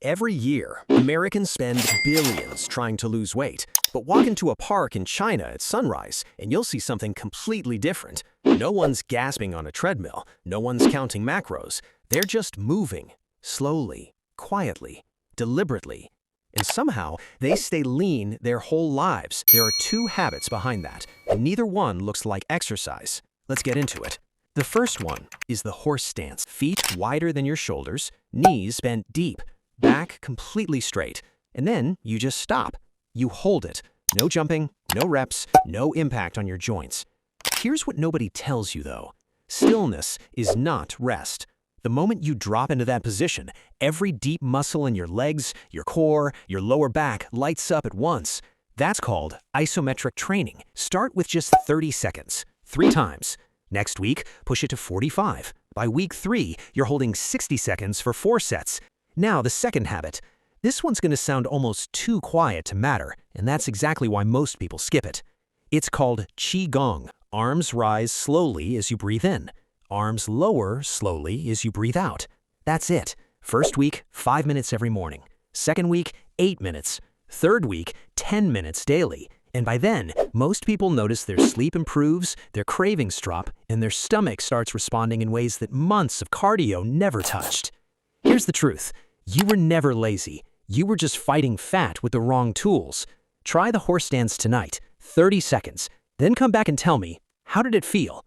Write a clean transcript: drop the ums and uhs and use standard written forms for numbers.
Every year, Americans spend billions trying to lose weight. But walk into a park in China at sunrise, and you'll see something completely different. No one's gasping on a treadmill. No one's counting macros. They're just moving, slowly, quietly, deliberately. And somehow, they stay lean their whole lives. There are two habits behind that, and neither one looks like exercise. Let's get into it. The first one is the horse stance. Feet wider than your shoulders, knees bent deep, back completely straight, and then you just stop. You hold it. No jumping, no reps, no impact on your joints. Here's what nobody tells you though. Stillness is not rest. The moment you drop into that position, every deep muscle in your legs, your core, your lower back lights up at once. That's called isometric training. Start with just 30 seconds, 3 times. Next week, push it to 45. By week 3, you're holding 60 seconds for 4 sets. Now, the second habit. This one's going to sound almost too quiet to matter, and that's exactly why most people skip it. It's called Qigong. Arms rise slowly as you breathe in. Arms lower slowly as you breathe out. That's it. First week, 5 minutes every morning. Second week, 8 minutes. Third week, 10 minutes daily. And by then, most people notice their sleep improves, their cravings drop, and their stomach starts responding in ways that months of cardio never touched. Here's the truth. You were never lazy. You were just fighting fat with the wrong tools. Try the horse stance tonight, 30 seconds. Then come back and tell me, how did it feel?